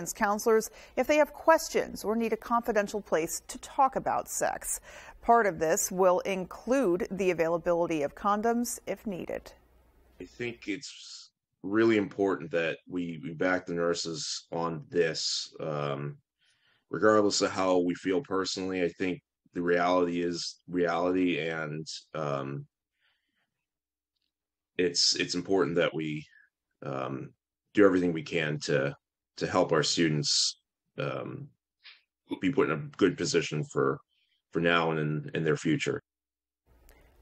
counselors if they have questions or need a confidential place to talk about sex. Part of this will include the availability of condoms if needed. I think it's really important that we back the nurses on this, regardless of how we feel personally. I think the reality is reality, and it's important that we do everything we can to help our students be put in a good position for now and in their future.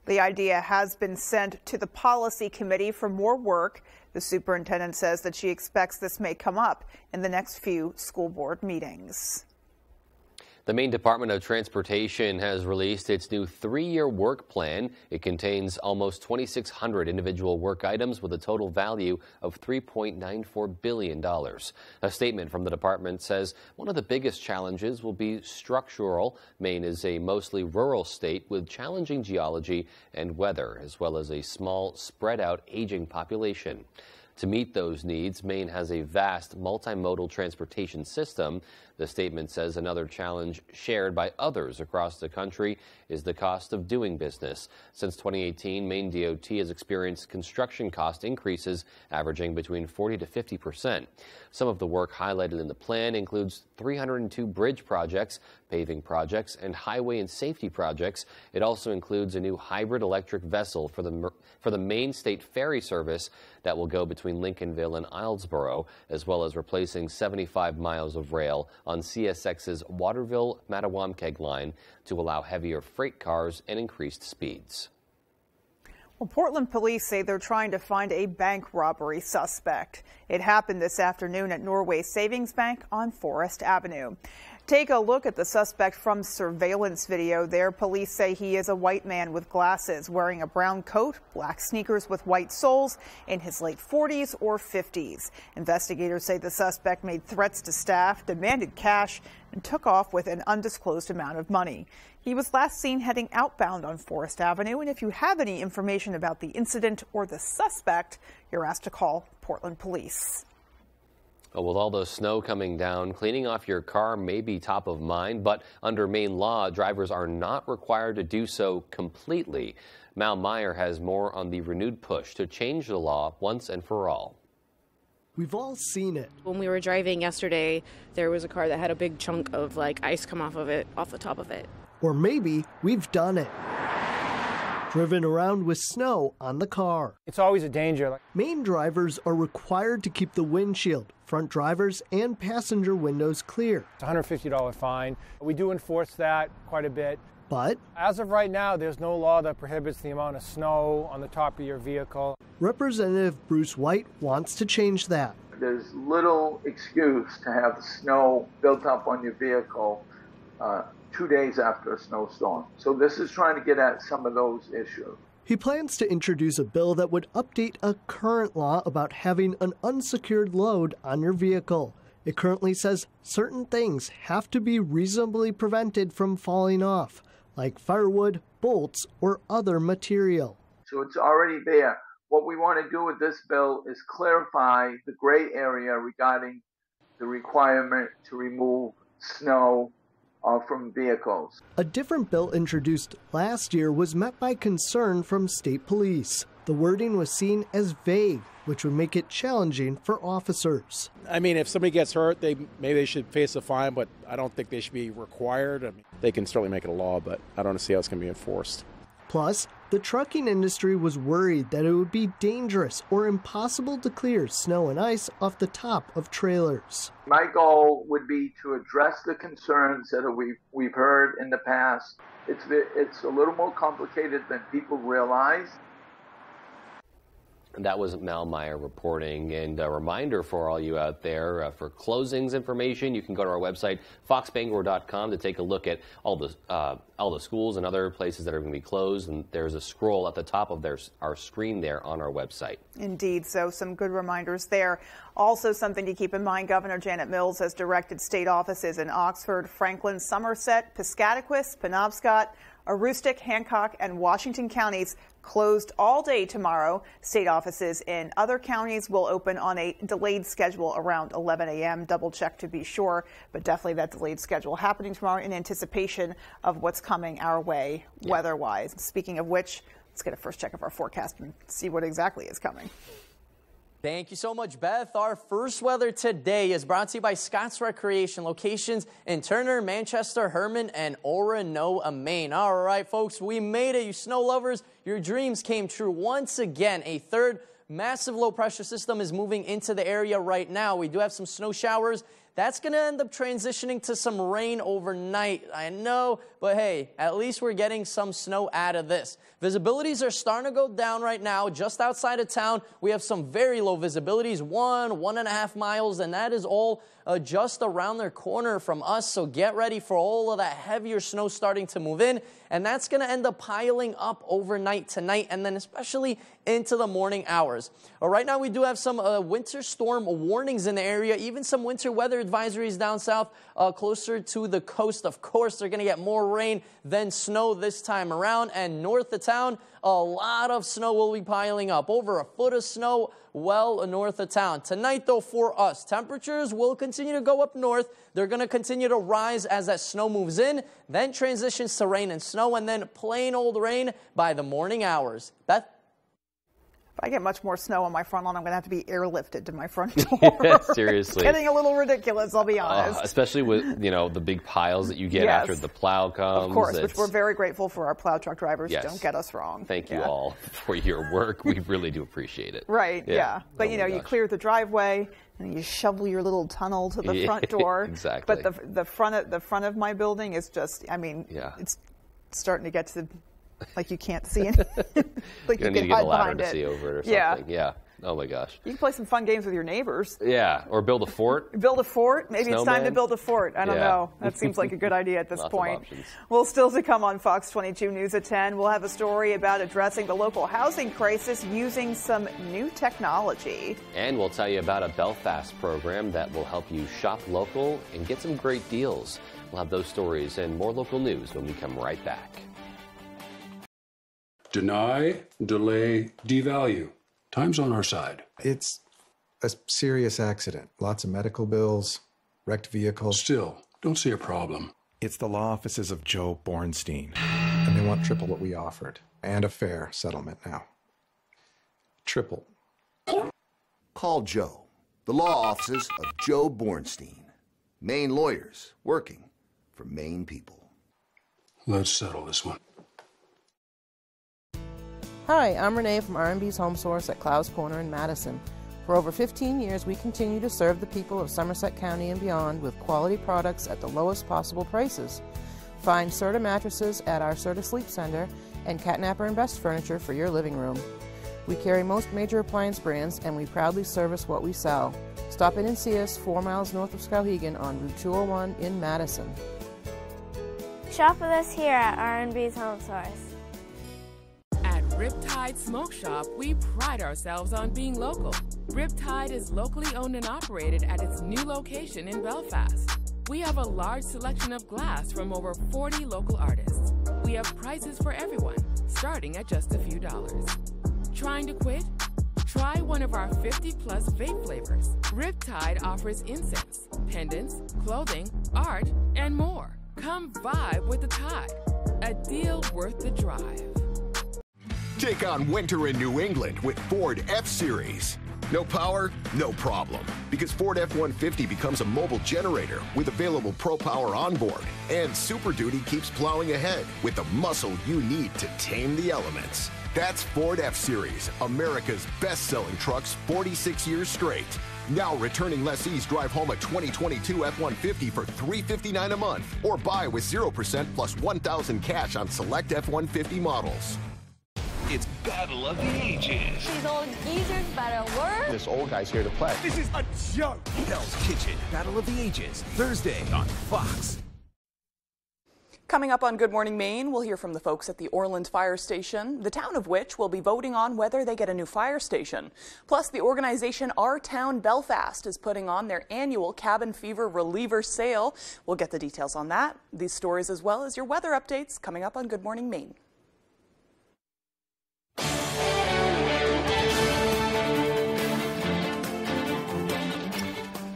The idea has been sent to the policy committee for more work. The superintendent says that she expects this may come up in the next few school board meetings. The Maine Department of Transportation has released its new 3-year work plan. It contains almost 2,600 individual work items with a total value of $3.94 billion. A statement from the department says one of the biggest challenges will be structural. Maine is a mostly rural state with challenging geology and weather, as well as a small, spread-out aging population. To meet those needs, Maine has a vast multimodal transportation system. The statement says another challenge shared by others across the country is the cost of doing business. Since 2018, Maine DOT has experienced construction cost increases averaging between 40 to 50%. Some of the work highlighted in the plan includes 302 bridge projects, paving projects, and highway and safety projects. It also includes a new hybrid electric vessel for the Maine State Ferry service that will go between Lincolnville and Islesboro, as well as replacing 75 miles of rail on CSX's Waterville-Mattawamkeag line to allow heavier freight cars and increased speeds. Well, Portland police say they're trying to find a bank robbery suspect. It happened this afternoon at Norway Savings Bank on Forest Avenue. Take a look at the suspect from surveillance video there. Police say he is a white man with glasses, wearing a brown coat, black sneakers with white soles, in his late 40s or 50s. Investigators say the suspect made threats to staff, demanded cash, and took off with an undisclosed amount of money. He was last seen heading outbound on Forest Avenue, and if you have any information about the incident or the suspect, you're asked to call Portland Police. With all the snow coming down, cleaning off your car may be top of mind, but under Maine law, drivers are not required to do so completely. Mal Meyer has more on the renewed push to change the law once and for all. We've all seen it. When we were driving yesterday, there was a car that had a big chunk of ice come off the top of it. Or maybe we've done it. Driven around with snow on the car. It's always a danger. Maine drivers are required to keep the windshield, front drivers, and passenger windows clear. It's a $150 fine. We do enforce that quite a bit. But as of right now, there's no law that prohibits the amount of snow on the top of your vehicle. Representative Bruce White wants to change that. There's little excuse to have snow built up on your vehicle 2 days after a snowstorm. So this is trying to get at some of those issues. He plans to introduce a bill that would update a current law about having an unsecured load on your vehicle. It currently says certain things have to be reasonably prevented from falling off, like firewood, bolts, or other material. So it's already there. What we want to do with this bill is clarify the gray area regarding the requirement to remove snow from vehicles. A different bill introduced last year was met by concern from state police. The wording was seen as vague, which would make it challenging for officers. I mean, if somebody gets hurt, maybe they should face a fine, but I don't think they should be required. I mean, they can certainly make it a law, but I don't see how it's going to be enforced. Plus, the trucking industry was worried that it would be dangerous or impossible to clear snow and ice off the top of trailers. My goal would be to address the concerns that we've heard in the past. It's a little more complicated than people realize. That was Mal Meyer reporting. And a reminder for all you out there, for closings information, you can go to our website, foxbangor.com, to take a look at all the schools and other places that are going to be closed. And there's a scroll at the top of our screen there on our website. Indeed, so some good reminders there. Also something to keep in mind, Governor Janet Mills has directed state offices in Oxford, Franklin, Somerset, Piscataquis, Penobscot, Aroostook, Hancock, and Washington counties closed all day tomorrow. State offices in other counties will open on a delayed schedule around 11 a.m. Double check to be sure, but definitely that delayed schedule happening tomorrow in anticipation of what's coming our way weather-wise. Speaking of which, let's get a first check of our forecast and see what exactly is coming. Thank you so much, Beth. Our first weather today is brought to you by Scott's Recreation, locations in Turner, Manchester, Herman, and Oronoa, Maine. All right, folks, we made it. You snow lovers, your dreams came true once again. A third massive low-pressure system is moving into the area right now. We do have some snow showers. That's going to end up transitioning to some rain overnight, I know, but hey, at least we're getting some snow out of this. Visibilities are starting to go down right now. Just outside of town, we have some very low visibilities, 1.5 miles, and that is all just around the corner from us. So get ready for all of that heavier snow starting to move in, and that's going to end up piling up overnight tonight and then especially into the morning hours. Right now, we do have some winter storm warnings in the area, even some winter weather advisories down south closer to the coast. Of course, they're going to get more rain than snow this time around, and north of town, a lot of snow will be piling up. Over a foot of snow well north of town. Tonight, though, for us, temperatures will continue to go up north. They're going to continue to rise as that snow moves in, then transitions to rain and snow, and then plain old rain by the morning hours. Beth? If I get much more snow on my front lawn, I'm going to have to be airlifted to my front door. Seriously. It's getting a little ridiculous, I'll be honest. Especially with, the big piles that you get after the plow comes. Of course, which we're very grateful for our plow truck drivers. Yes. Don't get us wrong. Thank you all for your work. We really do appreciate it. Right, yeah. But, you clear the driveway and you shovel your little tunnel to the front door. Exactly. But the front of my building is just, it's starting to get to like you can't see anything. Like you need to get a ladder to see over it or something. Yeah. Oh my gosh. You can play some fun games with your neighbors. Yeah, or build a fort. Build a fort. Maybe Snowman. It's time to build a fort. I don't know. That seems like a good idea at this Lots point. Of options. Well, still to come on Fox 22 News at 10, we'll have a story about addressing the local housing crisis using some new technology. And we'll tell you about a Belfast program that will help you shop local and get some great deals. We'll have those stories and more local news when we come right back. Deny, delay, devalue. Time's on our side. It's a serious accident. Lots of medical bills, wrecked vehicles. Still, don't see a problem. It's the law offices of Joe Bornstein. And they want triple what we offered. And a fair settlement now. Triple. Call Joe. The law offices of Joe Bornstein. Maine lawyers working for Maine people. Let's settle this one. Hi, I'm Renee from R&B's Home Source at Clowes Corner in Madison. For over 15 years, we continue to serve the people of Somerset County and beyond with quality products at the lowest possible prices. Find Serta mattresses at our Serta Sleep Center and Catnapper and Best furniture for your living room. We carry most major appliance brands and we proudly service what we sell. Stop in and see us 4 miles north of Skowhegan on Route 201 in Madison. Shop with us here at R&B's Home Source. Riptide Smoke Shop, we pride ourselves on being local. Riptide is locally owned and operated at its new location in Belfast. We have a large selection of glass from over 40 local artists. We have prices for everyone, starting at just a few dollars. Trying to quit? Try one of our 50-plus vape flavors. Riptide offers incense, pendants, clothing, art, and more. Come vibe with the tide. A deal worth the drive. Take on winter in New England with Ford F-Series. No power, no problem. Because Ford F-150 becomes a mobile generator with available Pro Power onboard. And Super Duty keeps plowing ahead with the muscle you need to tame the elements. That's Ford F-Series, America's best-selling trucks 46 years straight. Now returning lessees drive home a 2022 F-150 for $359 a month. Or buy with 0% plus $1,000 cash on select F-150 models. It's Battle of the Ages. These old geezers better work. This old guy's here to play. This is a joke. Hell's Kitchen, Battle of the Ages, Thursday on Fox. Coming up on Good Morning Maine, we'll hear from the folks at the Orland Fire Station, the town of which will be voting on whether they get a new fire station. Plus, the organization Our Town Belfast is putting on their annual cabin fever reliever sale. We'll get the details on that, these stories, as well as your weather updates coming up on Good Morning Maine.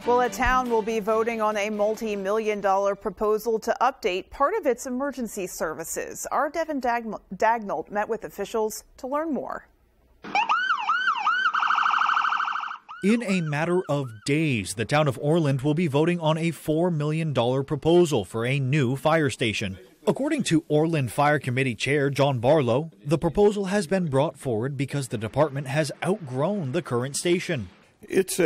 Well, a town will be voting on a multi-million-dollar proposal to update part of its emergency services. Our Devin Dagnall met with officials to learn more. In a matter of days, the town of Orland will be voting on a $4 million proposal for a new fire station. According to Orland Fire Committee Chair John Barlow, the proposal has been brought forward because the department has outgrown the current station. It's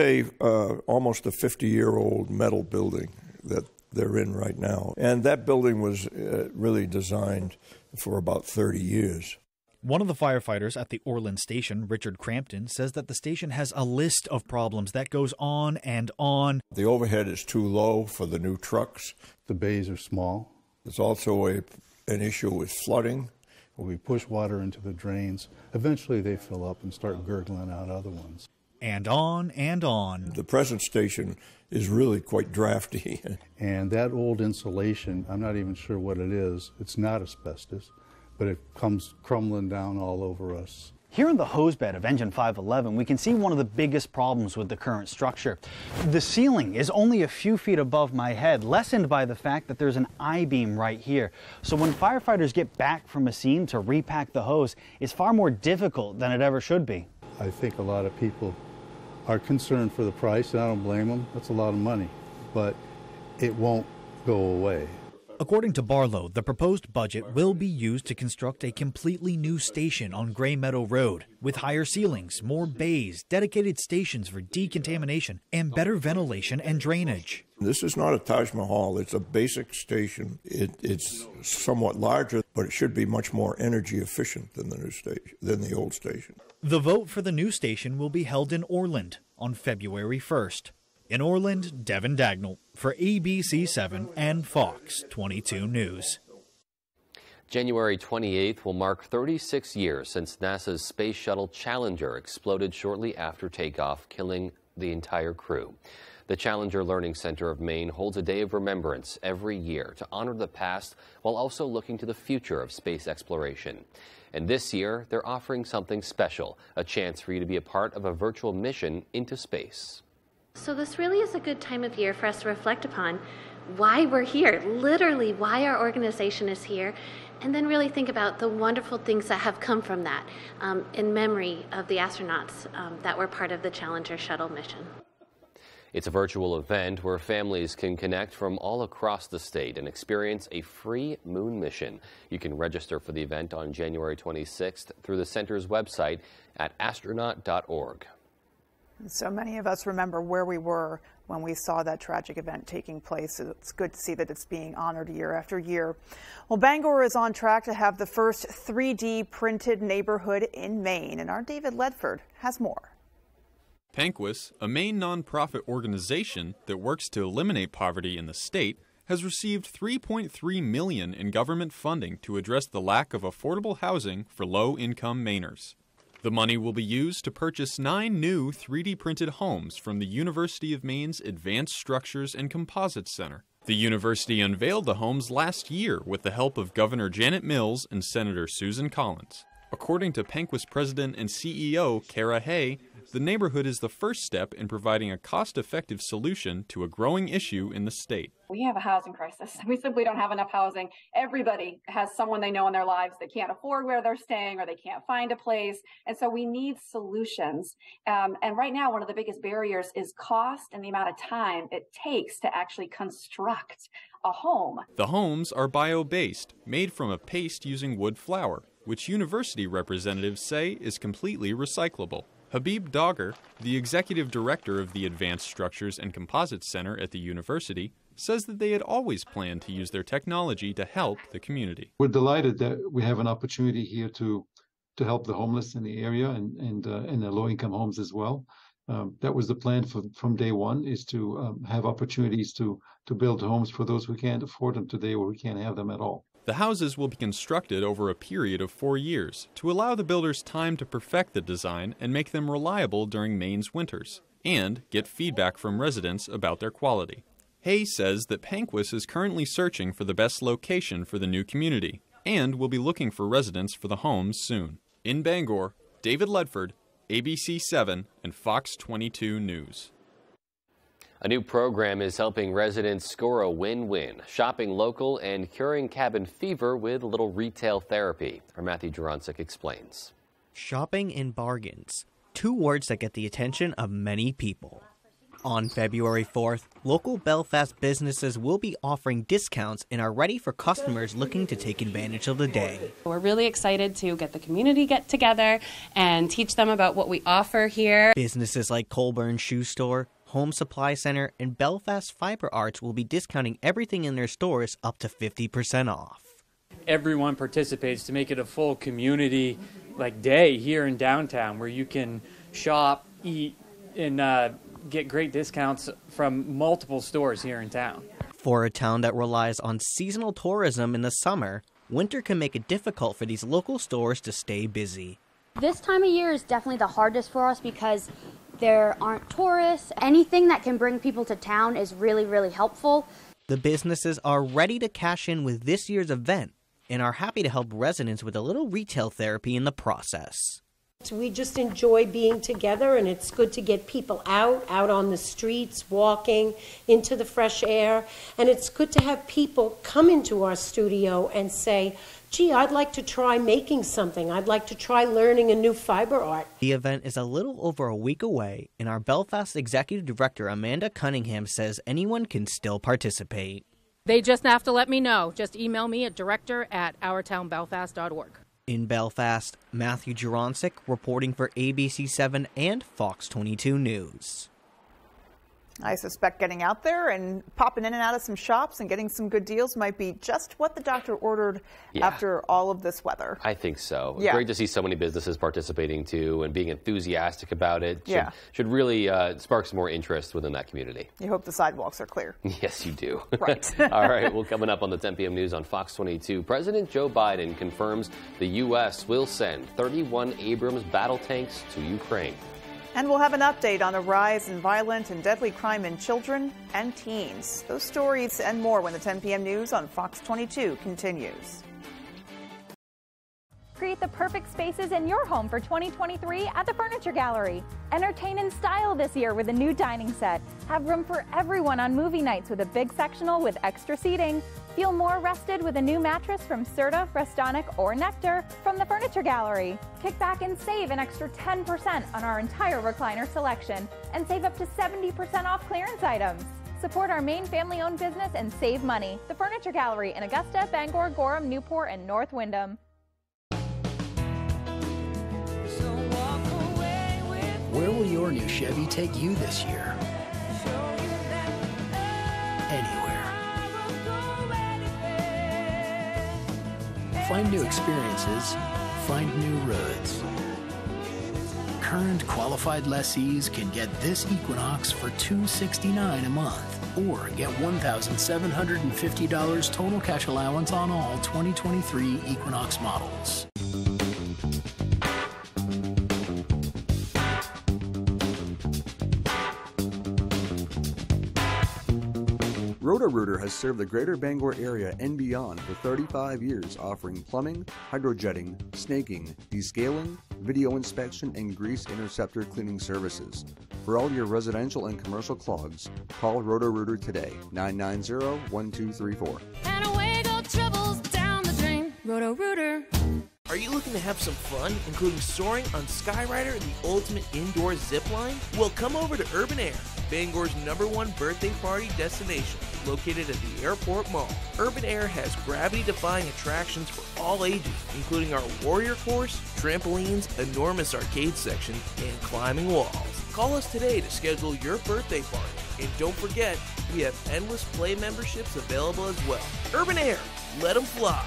almost a 50-year-old metal building that they're in right now. And that building was really designed for about 30 years. One of the firefighters at the Orland station, Richard Crampton, says that the station has a list of problems that goes on and on. The overhead is too low for the new trucks. The bays are small. There's also an issue with flooding. When we push water into the drains, eventually they fill up and start gurgling out other ones. And on and on. The present station is really quite drafty. And that old insulation, I'm not even sure what it is. It's not asbestos, but it comes crumbling down all over us. Here in the hose bed of engine 511, we can see one of the biggest problems with the current structure. The ceiling is only a few feet above my head, lessened by the fact that there's an I-beam right here. So when firefighters get back from a scene to repack the hose, it's far more difficult than it ever should be. I think a lot of people are concerned for the price, and I don't blame them. That's a lot of money, but it won't go away. According to Barlow, the proposed budget will be used to construct a completely new station on Gray Meadow Road, with higher ceilings, more bays, dedicated stations for decontamination, and better ventilation and drainage. This is not a Taj Mahal. It's a basic station. It's somewhat larger, but it should be much more energy efficient than the new station, than the old station. The vote for the new station will be held in Orland on February 1st. In Orland, Devin Dagnall for ABC7 and Fox 22 News. January 28th will mark 36 years since NASA's Space Shuttle Challenger exploded shortly after takeoff, killing the entire crew. The Challenger Learning Center of Maine holds a day of remembrance every year to honor the past while also looking to the future of space exploration. And this year, they're offering something special, a chance for you to be a part of a virtual mission into space. So this really is a good time of year for us to reflect upon why we're here, literally why our organization is here, and then really think about the wonderful things that have come from that in memory of the astronauts that were part of the Challenger shuttle mission. It's a virtual event where families can connect from all across the state and experience a free moon mission. You can register for the event on January 26th through the center's website at astronaut.org. So many of us remember where we were when we saw that tragic event taking place. It's good to see that it's being honored year after year. Well, Bangor is on track to have the first 3D printed neighborhood in Maine, and our David Ledford has more. Panquis, a Maine nonprofit organization that works to eliminate poverty in the state, has received $3.3 million in government funding to address the lack of affordable housing for low-income Mainers. The money will be used to purchase 9 new 3D printed homes from the University of Maine's Advanced Structures and Composites Center. The university unveiled the homes last year with the help of Governor Janet Mills and Senator Susan Collins. According to Panquis President and CEO Kara Hay, the neighborhood is the first step in providing a cost-effective solution to a growing issue in the state. We have a housing crisis. We simply don't have enough housing. Everybody has someone they know in their lives that can't afford where they're staying or they can't find a place. And so we need solutions. And right now, one of the biggest barriers is cost and the amount of time it takes to actually construct a home. The homes are bio-based, made from a paste using wood flour, which university representatives say is completely recyclable. Habib Dogger, the executive director of the Advanced Structures and Composites Center at the university, says that they had always planned to use their technology to help the community. We're delighted that we have an opportunity here to help the homeless in the area and the low-income homes as well. That was the plan from day one, is to have opportunities to build homes for those who can't afford them today or who can't have them at all. The houses will be constructed over a period of 4 years to allow the builders time to perfect the design and make them reliable during Maine's winters, and get feedback from residents about their quality. Hayes says that Panquist is currently searching for the best location for the new community, and will be looking for residents for the homes soon. In Bangor, David Ledford, ABC 7 and Fox 22 News. A new program is helping residents score a win-win, shopping local and curing cabin fever with a little retail therapy. Our Matthew Jurancic explains. Shopping and bargains, two words that get the attention of many people. On February 4th, local Belfast businesses will be offering discounts and are ready for customers looking to take advantage of the day. We're really excited to get the community get together and teach them about what we offer here. Businesses like Colburn Shoe Store, Home Supply Center, and Belfast Fiber Arts will be discounting everything in their stores up to 50% off. Everyone participates to make it a full community day here in downtown where you can shop, eat, and get great discounts from multiple stores here in town. For a town that relies on seasonal tourism in the summer, winter can make it difficult for these local stores to stay busy. This time of year is definitely the hardest for us because there aren't tourists. Anything that can bring people to town is really, really helpful. The businesses are ready to cash in with this year's event and are happy to help residents with a little retail therapy in the process. We just enjoy being together, and it's good to get people out on the streets, walking into the fresh air. And it's good to have people come into our studio and say, gee, I'd like to try making something. I'd like to try learning a new fiber art. The event is a little over a week away, and our Belfast Executive Director Amanda Cunningham says anyone can still participate. They just have to let me know. Just email me at director@ourtownbelfast.org. In Belfast, Matthew Jurancic reporting for ABC 7 and Fox 22 News. I suspect getting out there and popping in and out of some shops and getting some good deals might be just what the doctor ordered after all of this weather. I think so. Yeah. Great to see so many businesses participating too and being enthusiastic about it. Should really spark some more interest within that community. You hope the sidewalks are clear. Yes, you do. Right. All right, well, coming up on the 10 p.m. news on Fox 22, President Joe Biden confirms the U.S. will send 31 Abrams battle tanks to Ukraine. And we'll have an update on a rise in violent and deadly crime in children and teens. Those stories and more when the 10 p.m. news on Fox 22 continues. Create the perfect spaces in your home for 2023 at the Furniture Gallery. Entertain in style this year with a new dining set. Have room for everyone on movie nights with a big sectional with extra seating. Feel more rested with a new mattress from Serta, Restonic, or Nectar from the Furniture Gallery. Kick back and save an extra 10% on our entire recliner selection and save up to 70% off clearance items. Support our main family-owned business and save money. The Furniture Gallery in Augusta, Bangor, Gorham, Newport, and North Windham. Where will your new Chevy take you this year? Anywhere. Find new experiences, find new roads. Current qualified lessees can get this Equinox for $269 a month, or get $1,750 total cash allowance on all 2023 Equinox models. Roto-Rooter has served the greater Bangor area and beyond for 35 years, offering plumbing, hydrojetting, snaking, descaling, video inspection, and grease interceptor cleaning services. For all your residential and commercial clogs, call Roto-Rooter today, 990-1234. And away go troubles down the drain. Roto-Rooter. Are you looking to have some fun, including soaring on Skyrider, the ultimate indoor zip line? Well, come over to Urban Air, Bangor's #1 birthday party destination, located at the Airport Mall. Urban Air has gravity-defying attractions for all ages, including our Warrior Course, trampolines, enormous arcade section, and climbing walls. Call us today to schedule your birthday party. And don't forget, we have endless play memberships available as well. Urban Air, let them fly.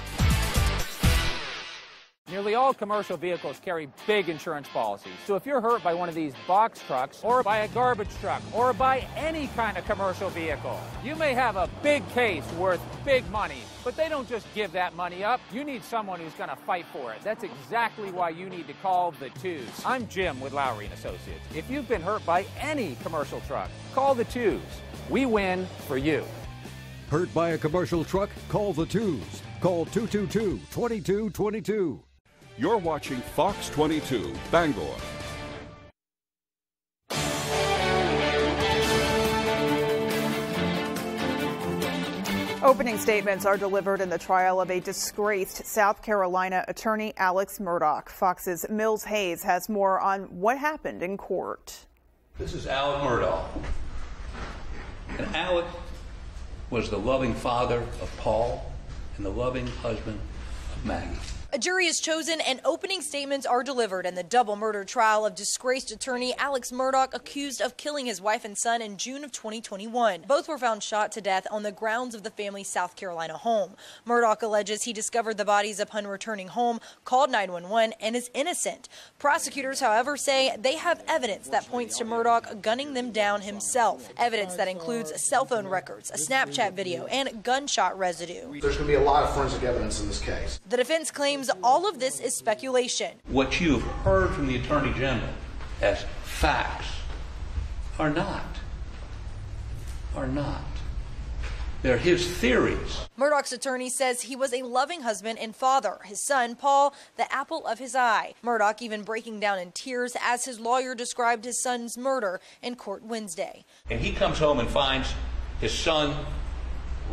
Nearly all commercial vehicles carry big insurance policies. So if you're hurt by one of these box trucks, or by a garbage truck, or by any kind of commercial vehicle, you may have a big case worth big money. But they don't just give that money up. You need someone who's going to fight for it. That's exactly why you need to call the Twos. I'm Jim with Lowry & Associates. If you've been hurt by any commercial truck, call the Twos. We win for you. Hurt by a commercial truck? Call the Twos. Call 222-2222. You're watching Fox 22, Bangor. Opening statements are delivered in the trial of a disgraced South Carolina attorney, Alex Murdaugh. Fox's Mills Hayes has more on what happened in court. This is Alex Murdaugh. And Alex was the loving father of Paul and the loving husband of Maggie. A jury is chosen and opening statements are delivered in the double murder trial of disgraced attorney Alex Murdaugh, accused of killing his wife and son in June of 2021. Both were found shot to death on the grounds of the family's South Carolina home. Murdaugh alleges he discovered the bodies upon returning home, called 911, and is innocent. Prosecutors, however, say they have evidence that points to Murdaugh gunning them down himself. Evidence that includes cell phone records, a Snapchat video, and gunshot residue. There's going to be a lot of forensic evidence in this case. The defense claims all of this is speculation. What you've heard from the Attorney General as facts are not. They're his theories. Murdaugh's attorney says he was a loving husband and father. His son, Paul, the apple of his eye. Murdaugh even breaking down in tears as his lawyer described his son's murder in court Wednesday. And he comes home and finds his son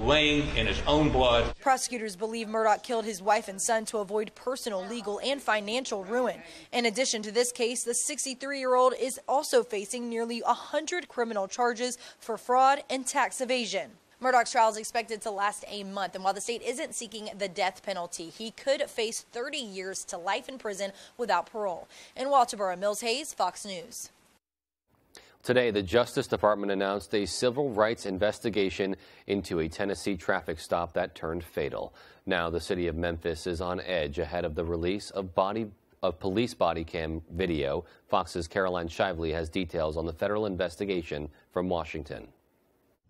laying in his own blood. Prosecutors believe Murdaugh killed his wife and son to avoid personal, legal, and financial ruin. In addition to this case, the 63-year-old is also facing nearly 100 criminal charges for fraud and tax evasion. Murdaugh's trial is expected to last a month, and while the state isn't seeking the death penalty, he could face 30 years to life in prison without parole. In Walterboro, Mills Hayes, Fox News. Today, the Justice Department announced a civil rights investigation into a Tennessee traffic stop that turned fatal. Now, the city of Memphis is on edge ahead of the release of police body cam video. Fox's Caroline Shively has details on the federal investigation from Washington.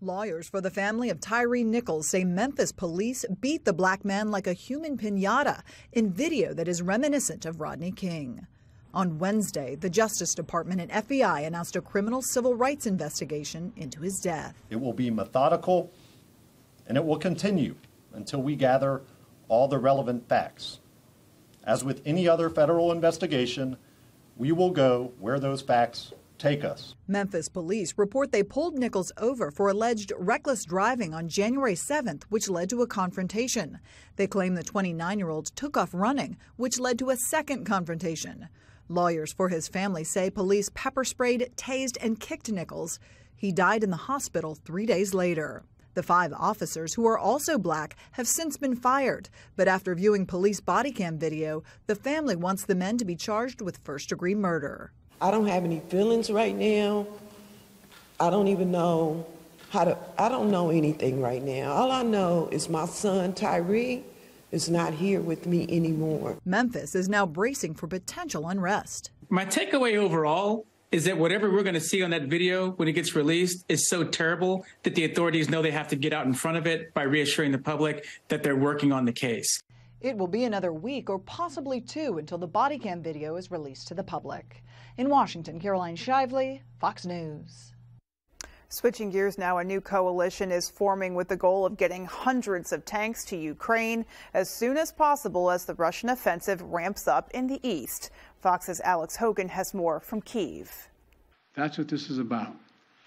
Lawyers for the family of Tyree Nichols say Memphis police beat the black man like a human piñata in video that is reminiscent of Rodney King. On Wednesday, the Justice Department and FBI announced a criminal civil rights investigation into his death. It will be methodical, and it will continue until we gather all the relevant facts. As with any other federal investigation, we will go where those facts take us. Memphis police report they pulled Nichols over for alleged reckless driving on January 7th, which led to a confrontation. They claim the 29-year-old took off running, which led to a second confrontation. Lawyers for his family say police pepper sprayed, tased, and kicked Nichols. He died in the hospital 3 days later. The 5 officers, who are also black, have since been fired. But after viewing police body cam video, the family wants the men to be charged with first-degree murder. I don't have any feelings right now. I don't even know I don't know anything right now. All I know is my son, Tyree, is not here with me anymore. Memphis is now bracing for potential unrest. My takeaway overall is that whatever we're going to see on that video when it gets released is so terrible that the authorities know they have to get out in front of it by reassuring the public that they're working on the case. It will be another week or possibly 2 until the body cam video is released to the public. In Washington, Caroline Shively, Fox News. Switching gears now, a new coalition is forming with the goal of getting hundreds of tanks to Ukraine as soon as possible as the Russian offensive ramps up in the east. Fox's Alex Hogan has more from Kyiv. That's what this is about,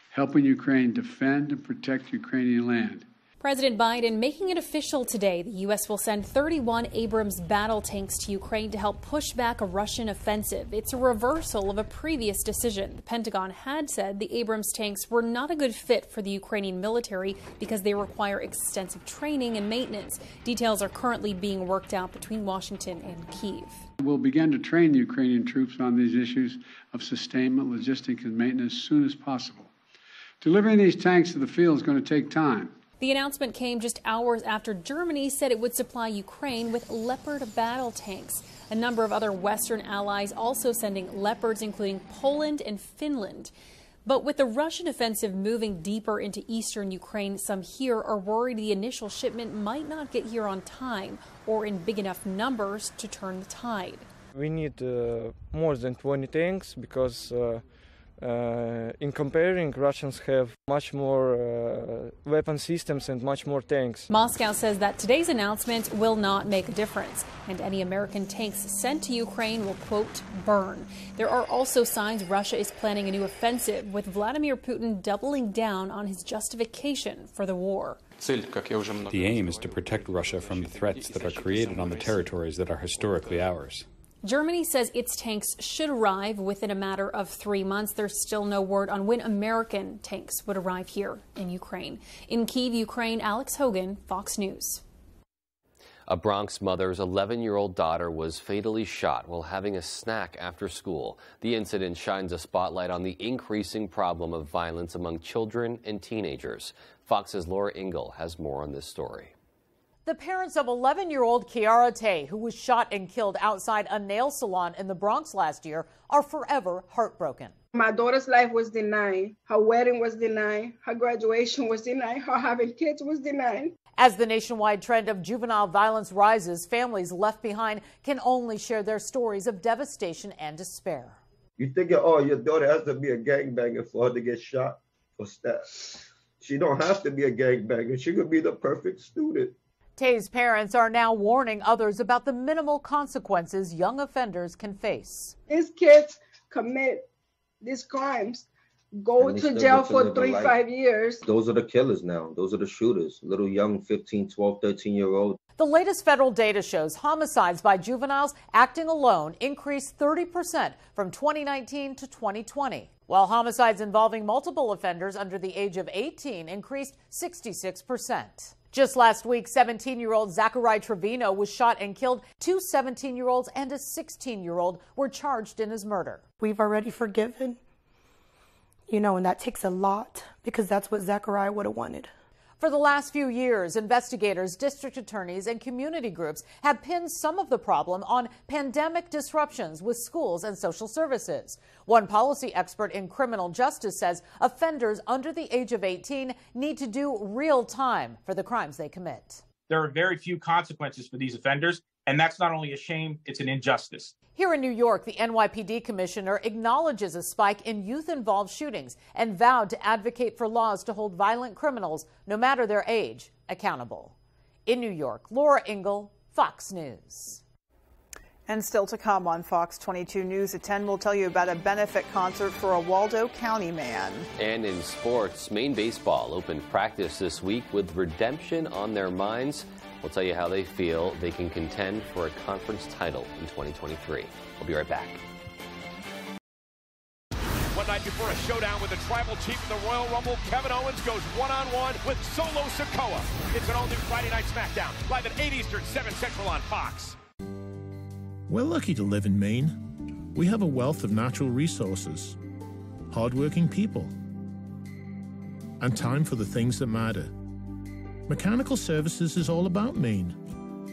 helping Ukraine defend and protect Ukrainian land. President Biden making it official today. The U.S. will send 31 Abrams battle tanks to Ukraine to help push back a Russian offensive. It's a reversal of a previous decision. The Pentagon had said the Abrams tanks were not a good fit for the Ukrainian military because they require extensive training and maintenance. Details are currently being worked out between Washington and Kyiv. We'll begin to train the Ukrainian troops on these issues of sustainment, logistics, and maintenance as soon as possible. Delivering these tanks to the field is going to take time. The announcement came just hours after Germany said it would supply Ukraine with Leopard battle tanks. A number of other Western allies also sending Leopards, including Poland and Finland. But with the Russian offensive moving deeper into eastern Ukraine, some here are worried the initial shipment might not get here on time or in big enough numbers to turn the tide. We need more than 20 tanks because in comparing, Russians have much more weapon systems and much more tanks. Moscow says that today's announcement will not make a difference, and any American tanks sent to Ukraine will, quote, burn. There are also signs Russia is planning a new offensive, with Vladimir Putin doubling down on his justification for the war. The aim is to protect Russia from the threats that are created on the territories that are historically ours. Germany says its tanks should arrive within a matter of 3 months. There's still no word on when American tanks would arrive here in Ukraine. In Kyiv, Ukraine, Alex Hogan, Fox News. A Bronx mother's 11-year-old daughter was fatally shot while having a snack after school. The incident shines a spotlight on the increasing problem of violence among children and teenagers. Fox's Laura Ingle has more on this story. The parents of 11-year-old Kiara Tay, who was shot and killed outside a nail salon in the Bronx last year, are forever heartbroken. My daughter's life was denied. Her wedding was denied. Her graduation was denied. Her having kids was denied. As the nationwide trend of juvenile violence rises, families left behind can only share their stories of devastation and despair. You think, oh, your daughter has to be a gangbanger for her to get shot or stabbed. She don't have to be a gangbanger. She could be the perfect student. Tay's parents are now warning others about the minimal consequences young offenders can face. These kids commit these crimes, go to jail for 3-5 years. Those are the killers now. Those are the shooters, little young 15, 12, 13-year-olds. The latest federal data shows homicides by juveniles acting alone increased 30% from 2019 to 2020, while homicides involving multiple offenders under the age of 18 increased 66%. Just last week, 17-year-old Zachary Trevino was shot and killed. 2 17-year-olds and a 16-year-old were charged in his murder. We've already forgiven, and that takes a lot because that's what Zachary would have wanted. For the last few years, investigators, district attorneys, and community groups have pinned some of the problem on pandemic disruptions with schools and social services. One policy expert in criminal justice says offenders under the age of 18 need to do real time for the crimes they commit. There are very few consequences for these offenders, and that's not only a shame, it's an injustice. Here in New York, the NYPD commissioner acknowledges a spike in youth-involved shootings and vowed to advocate for laws to hold violent criminals, no matter their age, accountable. In New York, Laura Ingle, Fox News. And still to come on Fox 22 News at 10, we'll tell you about a benefit concert for a Waldo County man. And in sports, Maine baseball opened practice this week with redemption on their minds. We'll tell you how they feel they can contend for a conference title in 2023. We'll be right back. One night before a showdown with the tribal chief in the Royal Rumble, Kevin Owens goes one-on-one with Solo Sikoa. It's an all-new Friday Night SmackDown, live at 8 Eastern, 7 Central on Fox. We're lucky to live in Maine. We have a wealth of natural resources, hardworking people, and time for the things that matter. Mechanical Services is all about Maine,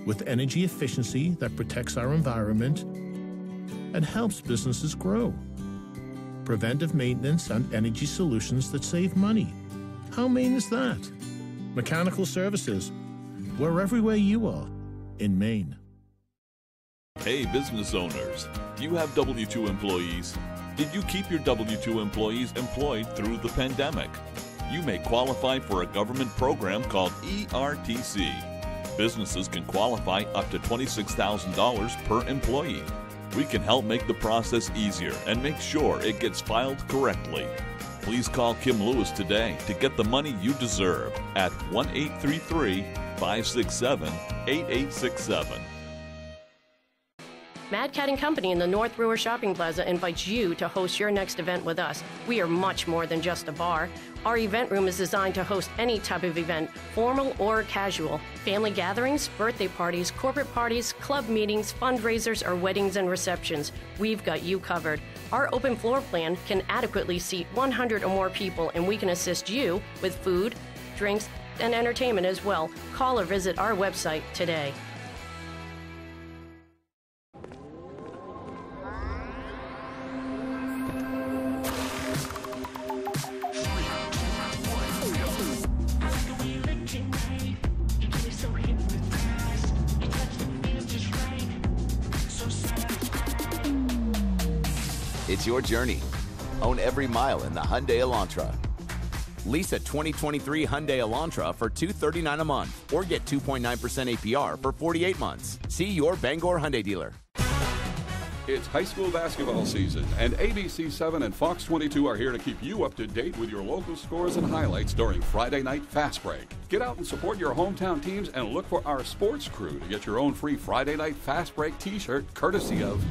with energy efficiency that protects our environment and helps businesses grow. Preventive maintenance and energy solutions that save money. How Maine is that? Mechanical Services. We're everywhere you are in Maine. Hey, business owners, do you have W-2 employees? Did you keep your W-2 employees employed through the pandemic? You may qualify for a government program called ERTC. Businesses can qualify up to $26,000 per employee. We can help make the process easier and make sure it gets filed correctly. Please call Kim Lewis today to get the money you deserve at 1-833-567-8867. Mad Cat & Company in the North Brewer Shopping Plaza invites you to host your next event with us. We are much more than just a bar. Our event room is designed to host any type of event, formal or casual. Family gatherings, birthday parties, corporate parties, club meetings, fundraisers, or weddings and receptions. We've got you covered. Our open floor plan can adequately seat 100 or more people, and we can assist you with food, drinks, and entertainment as well. Call or visit our website today. It's your journey. Own every mile in the Hyundai Elantra. Lease a 2023 Hyundai Elantra for $239 a month or get 2.9% APR for 48 months. See your Bangor Hyundai dealer. It's high school basketball season, and ABC7 and Fox 22 are here to keep you up to date with your local scores and highlights during Friday Night Fast Break. Get out and support your hometown teams and look for our sports crew to get your own free Friday Night Fast Break t-shirt courtesy of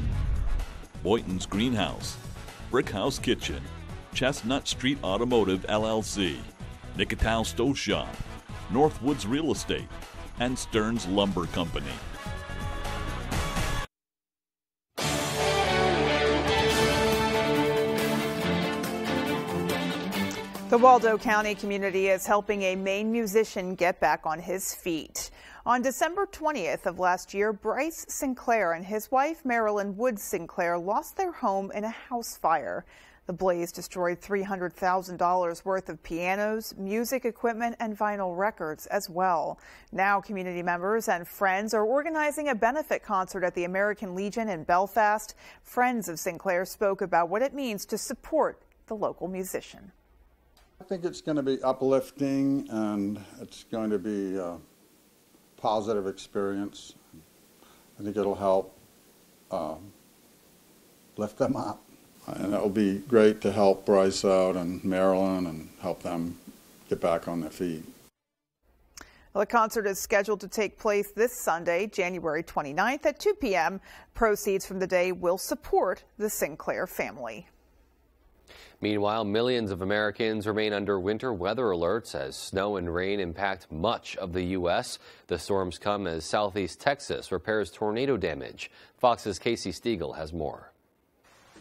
Boynton's Greenhouse, Brick House Kitchen, Chestnut Street Automotive LLC, Nicotal Stove Shop, Northwoods Real Estate, and Stearns Lumber Company. The Waldo County community is helping a Maine musician get back on his feet. On December 20th of last year, Bryce Sinclair and his wife, Marilyn Woods Sinclair, lost their home in a house fire. The blaze destroyed $300,000 worth of pianos, music equipment, and vinyl records as well. Now, community members and friends are organizing a benefit concert at the American Legion in Belfast. Friends of Sinclair spoke about what it means to support the local musician. I think it's going to be uplifting, and it's going to be a positive experience. I think it'll help lift them up. And it'll be great to help Bryce out and Marilyn and help them get back on their feet. Well, the concert is scheduled to take place this Sunday, January 29th at 2 p.m. Proceeds from the day will support the Sinclair family. Meanwhile, millions of Americans remain under winter weather alerts as snow and rain impact much of the U.S. The storms come as southeast Texas repairs tornado damage. Fox's Casey Stiegel has more.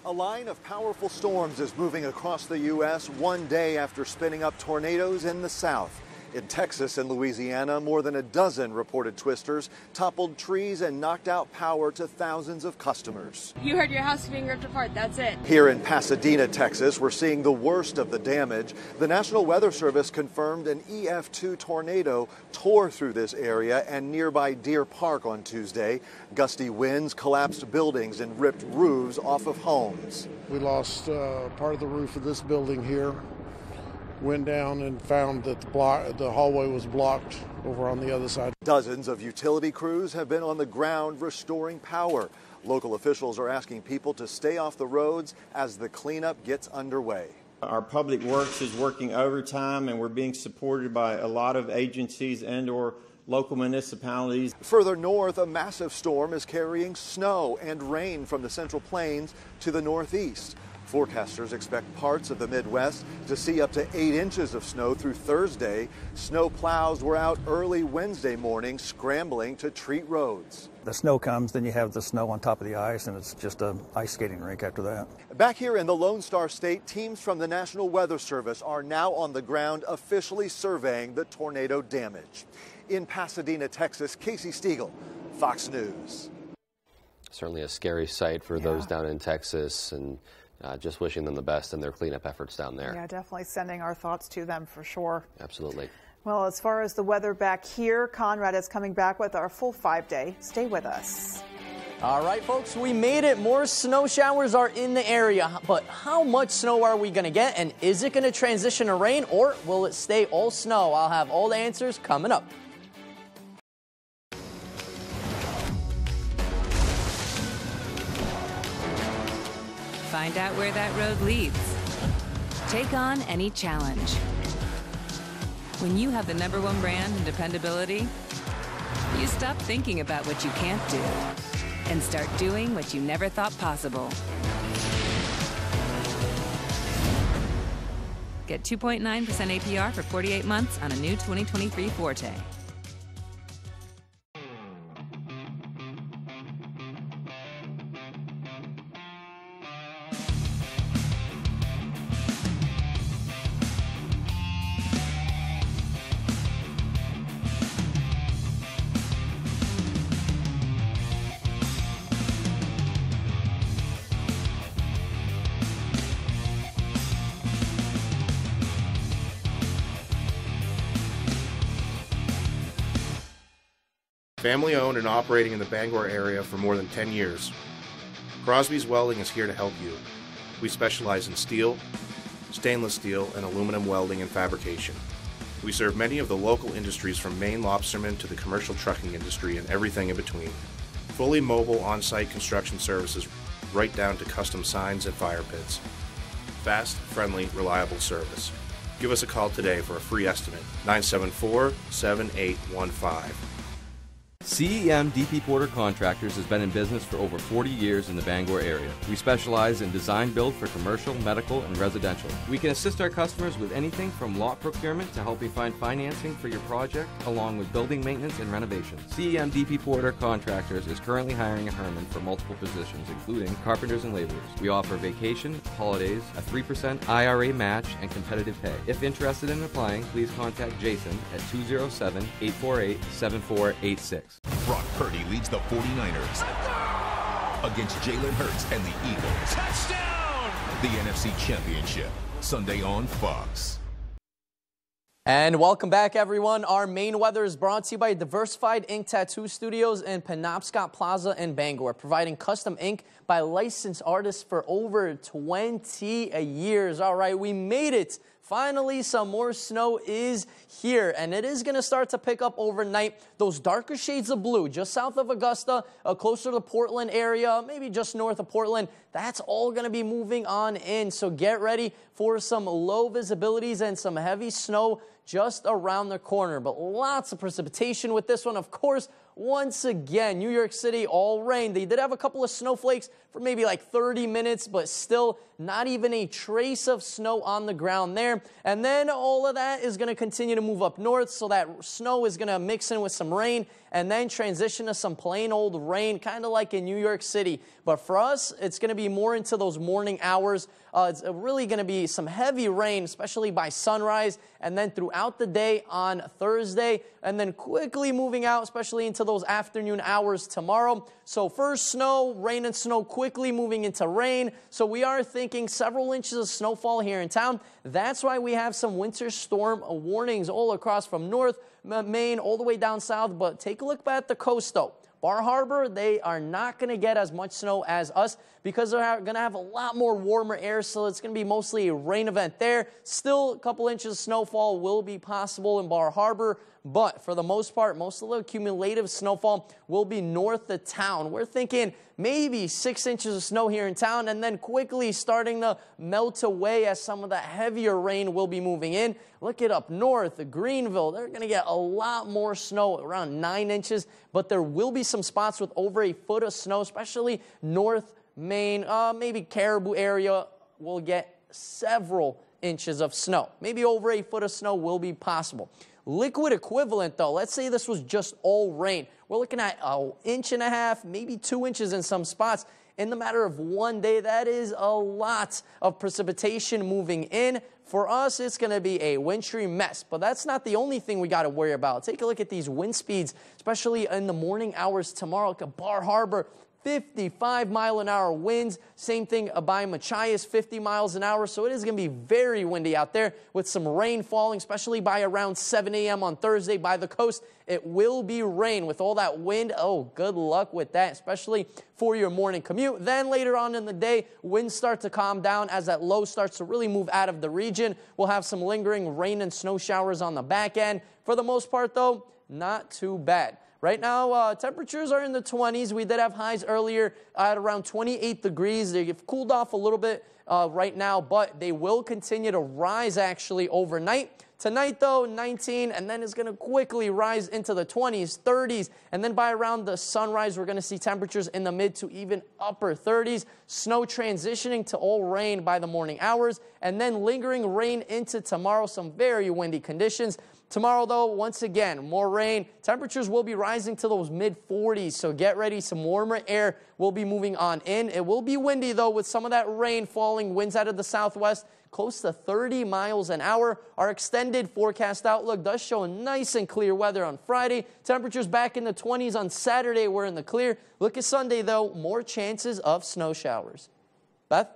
A line of powerful storms is moving across the U.S. one day after spinning up tornadoes in the south. In Texas and Louisiana, more than a dozen reported twisters toppled trees and knocked out power to thousands of customers. You heard your house being ripped apart, that's it. Here in Pasadena, Texas, we're seeing the worst of the damage. The National Weather Service confirmed an EF2 tornado tore through this area and nearby Deer Park on Tuesday. Gusty winds collapsed buildings and ripped roofs off of homes. We lost part of the roof of this building here. Went down and found that the hallway was blocked over on the other side. Dozens of utility crews have been on the ground restoring power. Local officials are asking people to stay off the roads as the cleanup gets underway. Our public works is working overtime, and we're being supported by a lot of agencies and/or local municipalities. Further north, a massive storm is carrying snow and rain from the Central Plains to the northeast. Forecasters expect parts of the Midwest to see up to 8 inches of snow through Thursday. Snow plows were out early Wednesday morning, scrambling to treat roads. The snow comes, then you have the snow on top of the ice, and it's just an ice skating rink after that. Back here in the Lone Star State, teams from the National Weather Service are now on the ground officially surveying the tornado damage. In Pasadena, Texas, Casey Stiegel, Fox News. Certainly a scary sight for those down in Texas, and just wishing them the best in their cleanup efforts down there. Yeah, definitely sending our thoughts to them for sure. Absolutely. Well, as far as the weather back here, Conrad is coming back with our full 5-day. Stay with us. All right, folks, we made it. More snow showers are in the area, but how much snow are we going to get? And is it going to transition to rain, or will it stay all snow? I'll have all the answers coming up. Find out where that road leads. Take on any challenge. When you have the #1 brand and dependability, you stop thinking about what you can't do and start doing what you never thought possible. Get 2.9% APR for 48 months on a new 2023 Forte. Family owned and operating in the Bangor area for more than 10 years. Crosby's Welding is here to help you. We specialize in steel, stainless steel, and aluminum welding and fabrication. We serve many of the local industries from Maine lobstermen to the commercial trucking industry and everything in between. Fully mobile on-site construction services right down to custom signs and fire pits. Fast, friendly, reliable service. Give us a call today for a free estimate, 974-7815. CEM DP Porter Contractors has been in business for over 40 years in the Bangor area. We specialize in design build for commercial, medical, and residential. We can assist our customers with anything from lot procurement to helping find financing for your project, along with building maintenance and renovation. CEM DP Porter Contractors is currently hiring in Herman for multiple positions, including carpenters and laborers. We offer vacation, holidays, a 3% IRA match, and competitive pay. If interested in applying, please contact Jason at 207-848-7486. Brock Purdy leads the 49ers against Jalen Hurts and the Eagles. Touchdown! The NFC Championship, Sunday on Fox. And welcome back, everyone. Our main weather is brought to you by Diversified Ink Tattoo Studios in Penobscot Plaza in Bangor, providing custom ink by licensed artists for over 20 years. All right, we made it. Finally, some more snow is here, and it is going to start to pick up overnight. Those darker shades of blue, just south of Augusta, closer to the Portland area, maybe just north of Portland, that's all going to be moving on in. So get ready for some low visibilities and some heavy snow just around the corner. But lots of precipitation with this one, of course. Once again, New York City, all rain. They did have a couple of snowflakes for maybe like 30 minutes, but still not even a trace of snow on the ground there. And then all of that is going to continue to move up north, so that snow is going to mix in with some rain and then transition to some plain old rain, kind of like in New York City. But for us, it's going to be more into those morning hours. It's really going to be some heavy rain, especially by sunrise, and then throughout the day on Thursday, and then quickly moving out, especially into those afternoon hours tomorrow. So first snow, rain and snow, quickly moving into rain. So we are thinking several inches of snowfall here in town. That's why we have some winter storm warnings all across from North Maine all the way down south. But take a look at the coast, though. Bar Harbor, they are not going to get as much snow as us because they're going to have a lot more warmer air, so it's going to be mostly a rain event there. Still, a couple inches of snowfall will be possible in Bar Harbor, but for the most part, most of the cumulative snowfall will be north of town. We're thinking maybe 6 inches of snow here in town, and then quickly starting to melt away as some of the heavier rain will be moving in. Look at up north, Greenville, they're going to get a lot more snow, around 9 inches, but there will be some spots with over a foot of snow, especially North Maine, maybe Caribou area will get several inches of snow. Maybe over a foot of snow will be possible. Liquid equivalent, though, let's say this was just all rain. We're looking at an inch and a half, maybe 2 inches in some spots. In the matter of one day, that is a lot of precipitation moving in. For us, it's going to be a wintry mess, but that's not the only thing we got to worry about. Take a look at these wind speeds, especially in the morning hours tomorrow. Look at Bar Harbor, 55-mile-an-hour winds. Same thing by Machias, 50 miles an hour. So it is going to be very windy out there with some rain falling, especially by around 7 a.m. on Thursday by the coast. It will be rain with all that wind. Oh, good luck with that, especially for your morning commute. Then later on in the day, winds start to calm down as that low starts to really move out of the region. We'll have some lingering rain and snow showers on the back end. For the most part, though, not too bad. Right now, temperatures are in the 20s. We did have highs earlier at around 28 degrees. They've cooled off a little bit right now, but they will continue to rise actually overnight. Tonight, though, 19, and then it's going to quickly rise into the 20s, 30s, and then by around the sunrise, we're going to see temperatures in the mid to even upper 30s. Snow transitioning to all rain by the morning hours, and then lingering rain into tomorrow, some very windy conditions. Tomorrow, though, once again, more rain. Temperatures will be rising to those mid-40s, so get ready. Some warmer air will be moving on in. It will be windy, though, with some of that rain falling, winds out of the southwest, close to 30 miles an hour. Our extended forecast outlook does show nice and clear weather on Friday. Temperatures back in the 20s on Saturday. We're in the clear. Look at Sunday, though, more chances of snow showers. Beth?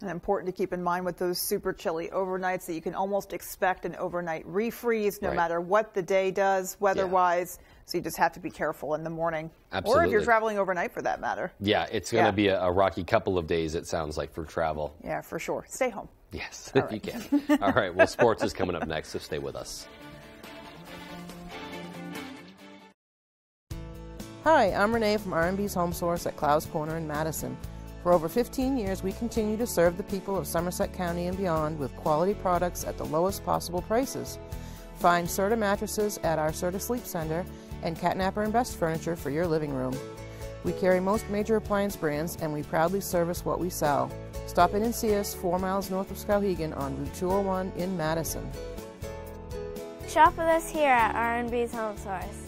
And important to keep in mind with those super chilly overnights that you can almost expect an overnight refreeze no matter what the day does weather-wise. So you just have to be careful in the morning. Absolutely. Or if you're traveling overnight for that matter. Yeah, it's going to be a rocky couple of days, it sounds like, for travel. Yeah, for sure. Stay home. Yes, you can. All right, well, sports is coming up next, so stay with us. Hi, I'm Renee from R&B's Home Source at Clowes Corner in Madison. For over 15 years, we continue to serve the people of Somerset County and beyond with quality products at the lowest possible prices. Find Serta mattresses at our Serta Sleep Center and Catnapper and Best Furniture for your living room. We carry most major appliance brands and we proudly service what we sell. Stop in and see us 4 miles north of Skowhegan on Route 201 in Madison. Shop with us here at R&B's Home Source.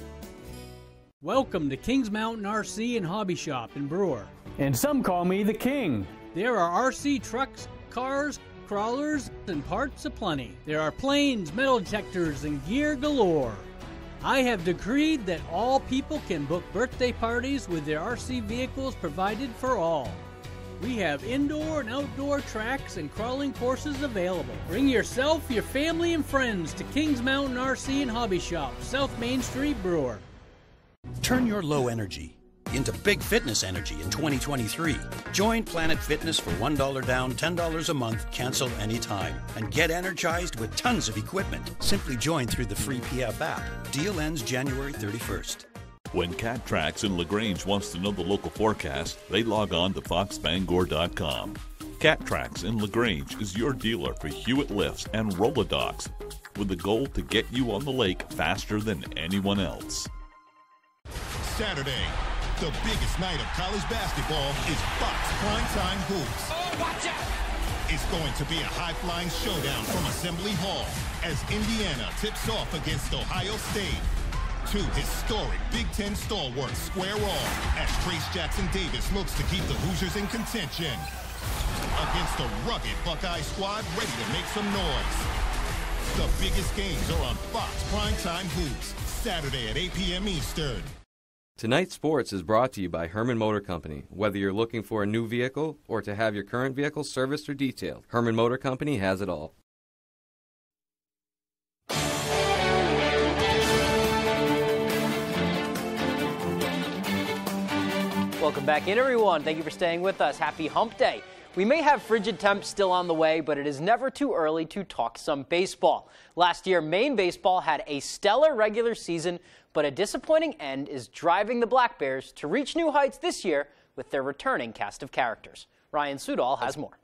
Welcome to Kings Mountain RC and Hobby Shop in Brewer. And some call me the King. There are RC trucks, cars, crawlers, and parts aplenty. There are planes, metal detectors, and gear galore. I have decreed that all people can book birthday parties with their RC vehicles provided for all. We have indoor and outdoor tracks and crawling courses available. Bring yourself, your family, and friends to Kings Mountain RC and Hobby Shop, South Main Street, Brewer. Turn your low energy into big fitness energy in 2023. Join Planet Fitness for $1 down, $10 a month, cancel anytime, and get energized with tons of equipment. Simply join through the free PF app. Deal ends January 31st. When Cat Tracks in LaGrange wants to know the local forecast, they log on to foxbangor.com. Cat Tracks in LaGrange is your dealer for Hewitt lifts and Rolodocks, with the goal to get you on the lake faster than anyone else. Saturday, the biggest night of college basketball is Fox Primetime Hoops. Oh, watch out! It's going to be a high-flying showdown from Assembly Hall as Indiana tips off against Ohio State. Two historic Big Ten stalwarts square off as Trace Jackson Davis looks to keep the Hoosiers in contention against a rugged Buckeye squad ready to make some noise. The biggest games are on Fox Primetime Hoops, Saturday at 8 p.m. Eastern. Tonight's Sports is brought to you by Herman Motor Company. Whether you're looking for a new vehicle or to have your current vehicle serviced or detailed, Herman Motor Company has it all. Welcome back in, everyone. Thank you for staying with us. Happy Hump Day. We may have frigid temps still on the way, but it is never too early to talk some baseball. Last year, Maine baseball had a stellar regular season, but a disappointing end is driving the Black Bears to reach new heights this year with their returning cast of characters. Ryan Sudol has more.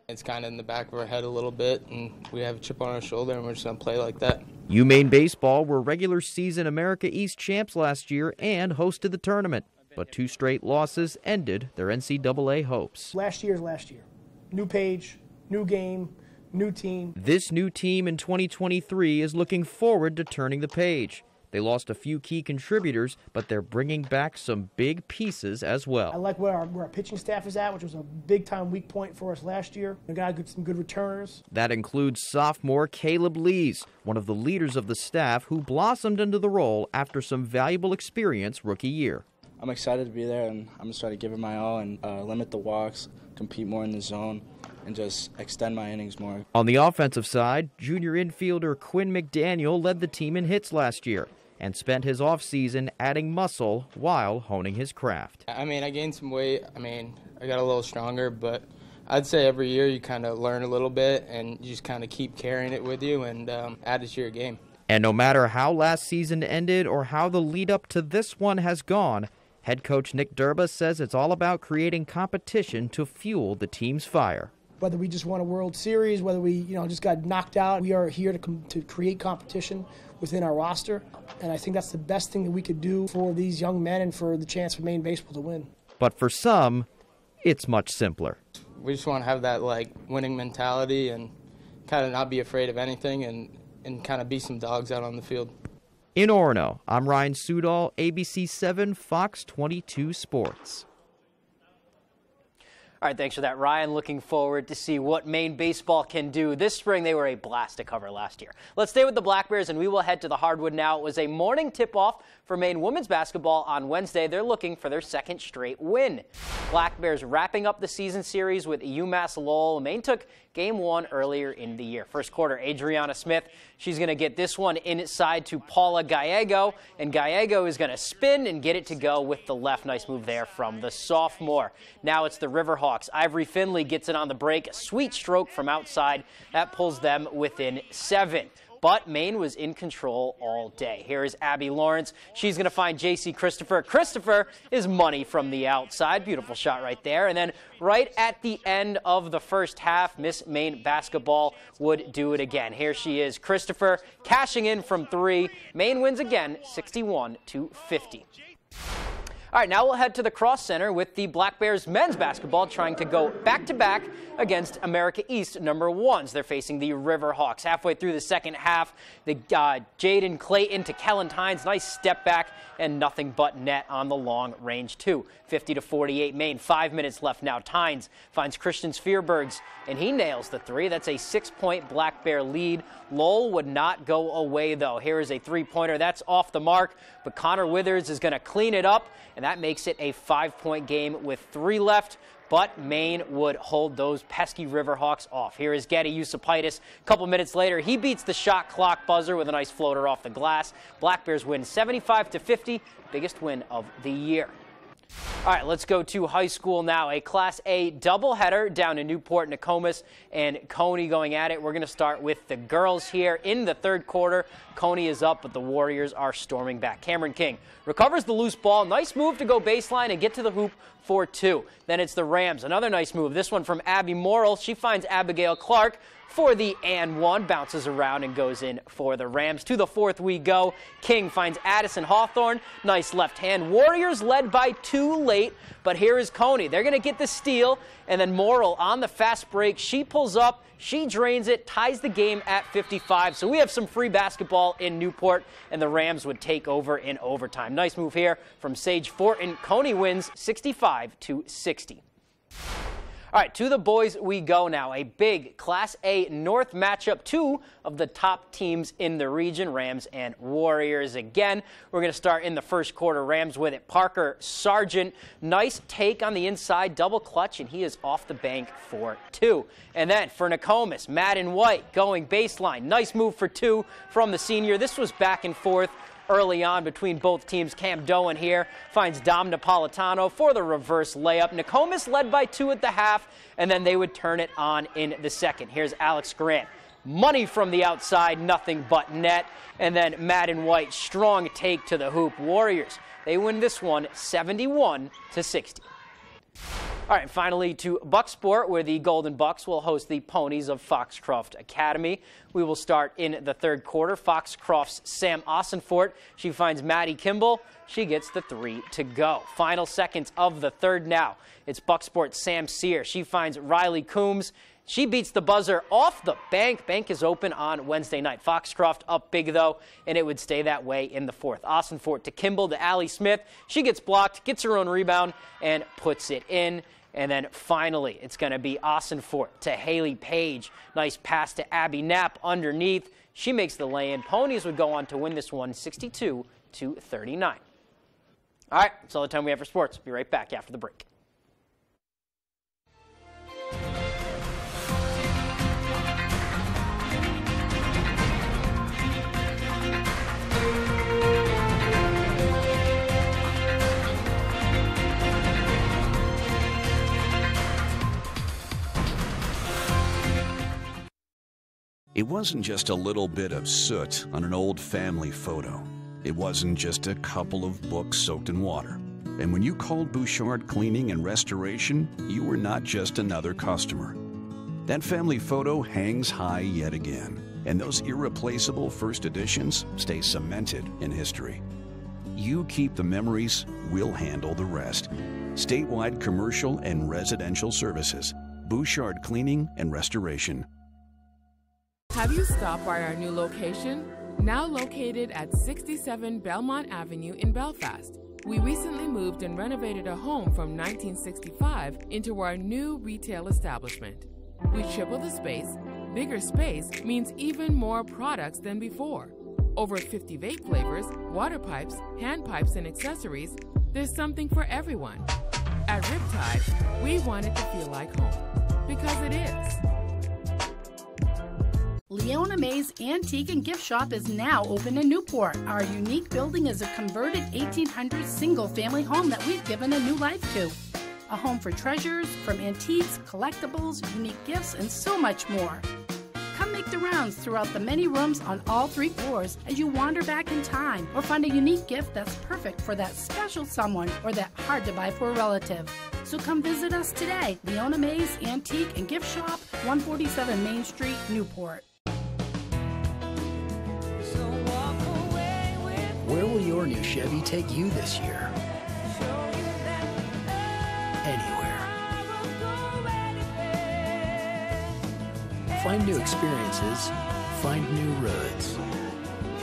It's kind of in the back of our head a little bit, and we have a chip on our shoulder, and we're just going to play like that. Maine baseball were regular season America East champs last year and hosted the tournament, but 2 straight losses ended their NCAA hopes. Last year's last year. New page, new game, new team. This new team in 2023 is looking forward to turning the page. They lost a few key contributors, but they're bringing back some big pieces as well. I like where our pitching staff is at, which was a big-time weak point for us last year. We got some good returners. That includes sophomore Caleb Lees, one of the leaders of the staff who blossomed into the role after some valuable experience rookie year. I'm excited to be there, and I'm just trying to give it my all and limit the walks, compete more in the zone, and just extend my innings more. On the offensive side, junior infielder Quinn McDaniel led the team in hits last year and spent his offseason adding muscle while honing his craft. I gained some weight. I got a little stronger, but I'd say every year you kind of learn a little bit, and you just kind of keep carrying it with you and add it to your game. And no matter how last season ended or how the lead up to this one has gone, head coach Nick Durba says it's all about creating competition to fuel the team's fire. Whether we just won a World Series, whether we just got knocked out, we are here to create competition within our roster. And I think that's the best thing that we could do for these young men and for the chance for Maine baseball to win. But for some, it's much simpler. We just want to have that winning mentality and kind of not be afraid of anything and kind of be some dogs out on the field. In Orono, I'm Ryan Sudol, ABC 7 Fox 22 Sports. All right, thanks for that, Ryan. Looking forward to see what Maine baseball can do this spring. They were a blast to cover last year. Let's stay with the Black Bears, and we will head to the hardwood now. It was a morning tip-off for Maine women's basketball on Wednesday. They're looking for their second straight win. Black Bears wrapping up the season series with UMass Lowell. Maine took Game 1 earlier in the year. First quarter, Adriana Smith, she's going to get this one inside to Paula Gallego, and Gallego is going to spin and get it to go with the left. Nice move there from the sophomore. Now it's the Riverhawks. Ivory Finley gets it on the break. A sweet stroke from outside. That pulls them within 7. But Maine was in control all day. Here is Abby Lawrence. She's going to find J.C. Christopher. Christopher is money from the outside. Beautiful shot right there. And then right at the end of the first half, Miss Maine basketball would do it again. Here she is, Christopher, cashing in from 3. Maine wins again, 61-50. All right, now we'll head to the Cross Center with the Black Bears men's basketball trying to go back-to-back against America East #1s. They're facing the Riverhawks. Halfway through the second half, the Jaden Clayton to Kellen Tynes. Nice step back and nothing but net on the long range, too. 50-48 Maine. 5 minutes left now. Tynes finds Christian Sfeerbergs, and he nails the 3. That's a 6-point Black Bear lead. Lowell would not go away, though. Here is a 3-pointer. That's off the mark, but Connor Withers is going to clean it up, and that makes it a 5-point game with 3 left. But Maine would hold those pesky Riverhawks off. Here is Getty Yusupaitis. A couple minutes later, he beats the shot clock buzzer with a nice floater off the glass. Black Bears win 75-50, biggest win of the year. All right, let's go to high school now. A Class A doubleheader down in Newport, Nokomis, and Coney going at it. We're going to start with the girls here in the third quarter. Coney is up, but the Warriors are storming back. Cameron King recovers the loose ball. Nice move to go baseline and get to the hoop for 2. Then it's the Rams. Another nice move. This one from Abby Morrill. She finds Abigail Clark for the and 1, bounces around and goes in for the Rams. To the fourth we go. King finds Addison Hawthorne. Nice left hand. Warriors led by 2 late, but here is Coney. They're going to get the steal, and then Morrill on the fast break. She pulls up, she drains it, ties the game at 55. So we have some free basketball in Newport, and the Rams would take over in overtime. Nice move here from Sage Fortin. Coney wins 65-60. All right, to the boys we go now. A big Class A North matchup. 2 of the top teams in the region, Rams and Warriors again. We're going to start in the first quarter. Rams with it. Parker Sargent, nice take on the inside, double clutch, and he is off the bank for 2. And then for Nokomis, Madden White going baseline. Nice move for 2 from the senior. This was back and forth early on between both teams. Cam Doan here finds Dom Napolitano for the reverse layup. Nokomis led by 2 at the half, and then they would turn it on in the second. Here's Alex Grant. Money from the outside, nothing but net. And then Madden White, strong take to the hoop. Warriors, they win this one 71-60. All right, finally to Bucksport, where the Golden Bucks will host the Ponies of Foxcroft Academy. We will start in the third quarter. Foxcroft's Sam Ossenfort, she finds Maddie Kimball. She gets the 3 to go. Final seconds of the third now. It's Bucksport's Sam Sear. She finds Riley Coombs. She beats the buzzer off the bank. Bank is open on Wednesday night. Foxcroft up big, though, and it would stay that way in the fourth. Ossenfort to Kimball to Allie Smith. She gets blocked, gets her own rebound, and puts it in. And then finally, it's going to be Ossenfort to Haley Page. Nice pass to Abby Knapp underneath. She makes the lay-in. Ponies would go on to win this one 62-39. All right, that's all the time we have for sports. Be right back after the break. It wasn't just a little bit of soot on an old family photo. It wasn't just a couple of books soaked in water. And when you called Bouchard Cleaning and Restoration, you were not just another customer. That family photo hangs high yet again, and those irreplaceable first editions stay cemented in history. You keep the memories, we'll handle the rest. Statewide commercial and residential services. Bouchard Cleaning and Restoration. Have you stopped by our new location? Now located at 67 Belmont Avenue in Belfast. We recently moved and renovated a home from 1965 into our new retail establishment. We tripled the space. Bigger space means even more products than before. Over 50 vape flavors, water pipes, hand pipes, and accessories. There's something for everyone. At Riptide, we want it to feel like home, because it is. Leona May's Antique and Gift Shop is now open in Newport. Our unique building is a converted 1800s single-family home that we've given a new life to. A home for treasures, from antiques, collectibles, unique gifts, and so much more. Come make the rounds throughout the many rooms on all 3 floors as you wander back in time or find a unique gift that's perfect for that special someone or that hard to buy for a relative. So come visit us today. Leona May's Antique and Gift Shop, 147 Main Street, Newport. Where will your new Chevy take you this year? Anywhere. Find new experiences, find new roads.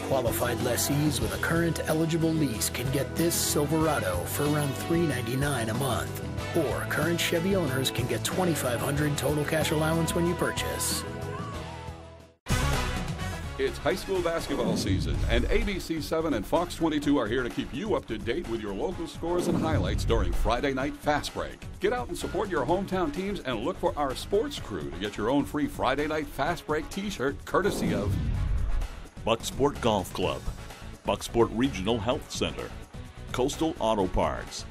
Qualified lessees with a current eligible lease can get this Silverado for around $399 a month. Or current Chevy owners can get $2,500 total cash allowance when you purchase. It's high school basketball season, and ABC7 and Fox 22 are here to keep you up to date with your local scores and highlights during Friday Night Fast Break. Get out and support your hometown teams and look for our sports crew to get your own free Friday Night Fast Break t-shirt courtesy of Bucksport Golf Club, Bucksport Regional Health Center, Coastal Auto Parts,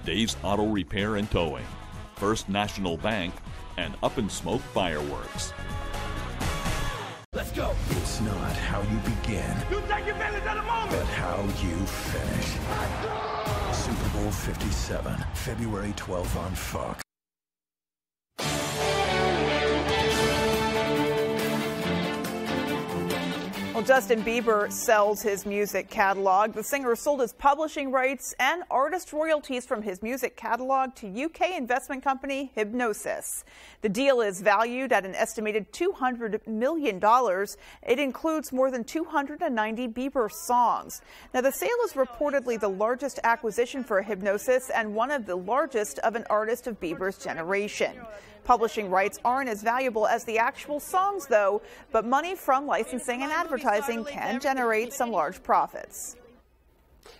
Dave's Auto Repair and Towing, First National Bank, and Up in Smoke Fireworks. Let's go. It's not how you begin. You take advantage of the moment. But how you finish. Super Bowl 57, February 12th on Fox. Well, Justin Bieber sells his music catalog. The singer sold his publishing rights and artist royalties from his music catalog to UK investment company Hipgnosis. The deal is valued at an estimated $200 million. It includes more than 290 Bieber songs. Now, the sale is reportedly the largest acquisition for Hipgnosis and one of the largest of an artist of Bieber's generation. Publishing rights aren't as valuable as the actual songs, though, but money from licensing and advertising can generate some large profits.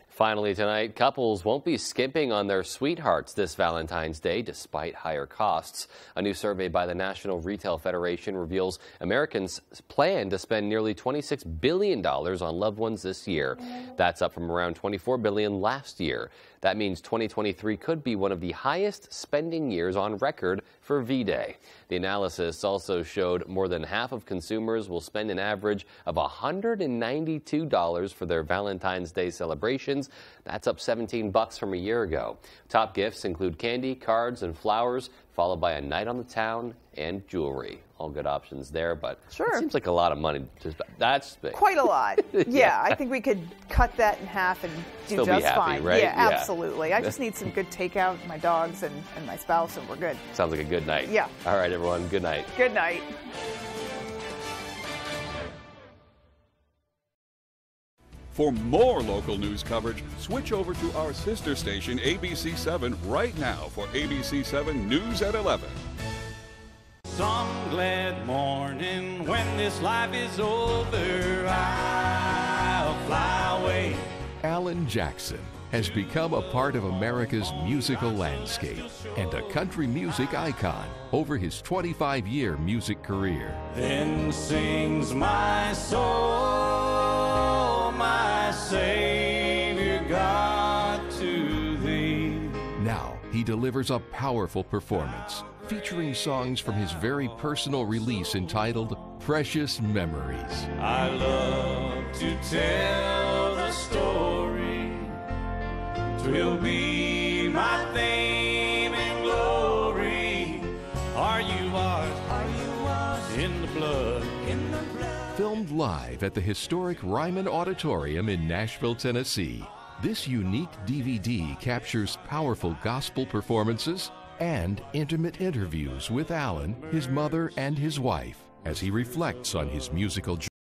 Finally tonight, couples won't be skimping on their sweethearts this Valentine's Day despite higher costs. A new survey by the National Retail Federation reveals Americans plan to spend nearly $26 billion on loved ones this year. That's up from around $24 billion last year. That means 2023 could be one of the highest spending years on record for V-Day. The analysis also showed more than half of consumers will spend an average of $192 for their Valentine's Day celebrations. That's up $17 from a year ago. Top gifts include candy, cards, and flowers, followed by a night on the town and jewelry. All good options there, but sure, it seems like a lot of money. That's big. Quite a lot. Yeah, I think we could cut that in half and do Still just be happy, fine. Right? Yeah, absolutely. I just need some good takeout, my dogs and my spouse, and we're good. Sounds like a good night. Yeah. All right, everyone. Good night. Good night. For more local news coverage, switch over to our sister station, ABC7, right now for ABC7 News at 11. Some glad morning when this life is over, I'll fly away. Alan Jackson has become a part of America's musical landscape and a country music icon over his 25-year music career. Then sings my soul, my Savior God, to thee. Now he delivers a powerful performance featuring songs from his very personal release entitled Precious Memories. I love to tell the story. 'Twill be my fame and glory. Are you ours in the blood? Filmed live at the historic Ryman Auditorium in Nashville, Tennessee, this unique DVD captures powerful gospel performances and intimate interviews with Alan, his mother, and his wife as he reflects on his musical journey.